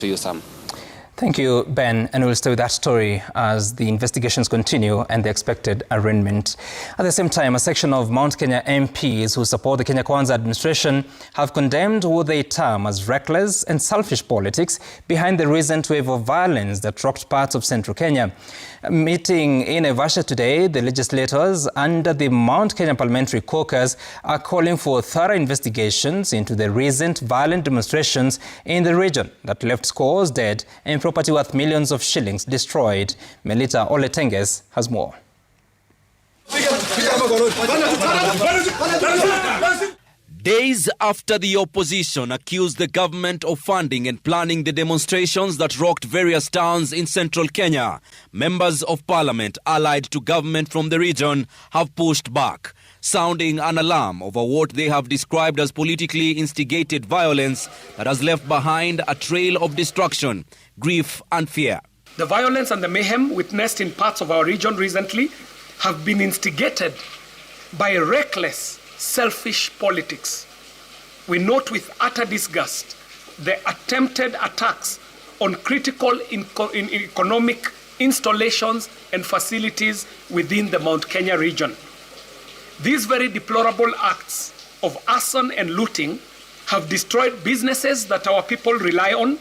to you, Sam. Thank you, Ben, and we'll stay with that story as the investigations continue and the expected arraignment. At the same time, a section of Mount Kenya MPs who support the Kenya Kwanza administration have condemned what they term as reckless and selfish politics behind the recent wave of violence that rocked parts of central Kenya. Meeting in Naivasha today, the legislators under the Mount Kenya Parliamentary Caucus are calling for thorough investigations into the recent violent demonstrations in the region that left scores dead and property worth millions of shillings destroyed. Melita Oletenges has more. Days after the opposition accused the government of funding and planning the demonstrations that rocked various towns in central Kenya, members of parliament allied to government from the region have pushed back, sounding an alarm over what they have described as politically instigated violence that has left behind a trail of destruction, grief and fear. The violence and the mayhem witnessed in parts of our region recently have been instigated by reckless, selfish politics. We note with utter disgust the attempted attacks on critical economic installations and facilities within the Mount Kenya region. These very deplorable acts of arson and looting have destroyed businesses that our people rely on,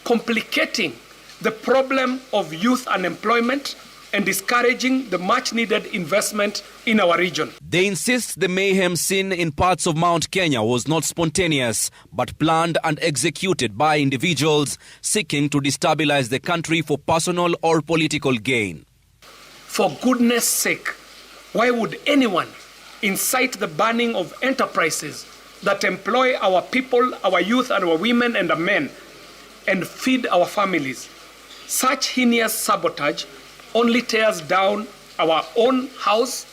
complicating the problem of youth unemployment and discouraging the much-needed investment in our region. They insist the mayhem seen in parts of Mount Kenya was not spontaneous, but planned and executed by individuals seeking to destabilize the country for personal or political gain. For goodness sake, why would anyone incite the burning of enterprises that employ our people, our youth and our women and our men, and feed our families? Such heinous sabotage only tears down our own house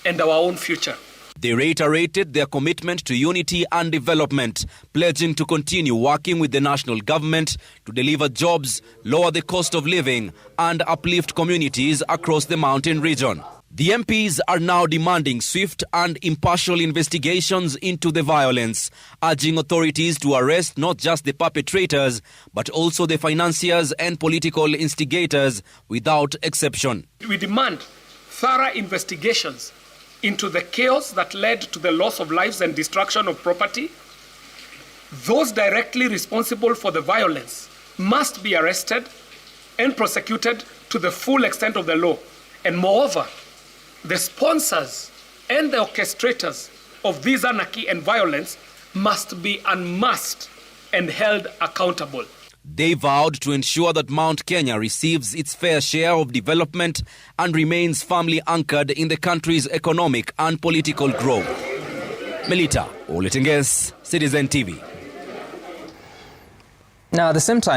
and our own future. They reiterated their commitment to unity and development, pledging to continue working with the national government to deliver jobs, lower the cost of living, and uplift communities across the mountain region. The MPs are now demanding swift and impartial investigations into the violence, urging authorities to arrest not just the perpetrators, but also the financiers and political instigators without exception. We demand thorough investigations into the chaos that led to the loss of lives and destruction of property. Those directly responsible for the violence must be arrested and prosecuted to the full extent of the law. And moreover, the sponsors and the orchestrators of this anarchy and violence must be unmasked and held accountable. They vowed to ensure that Mount Kenya receives its fair share of development and remains firmly anchored in the country's economic and political growth. Melita Oletenges, Citizen TV. Now, at the same time,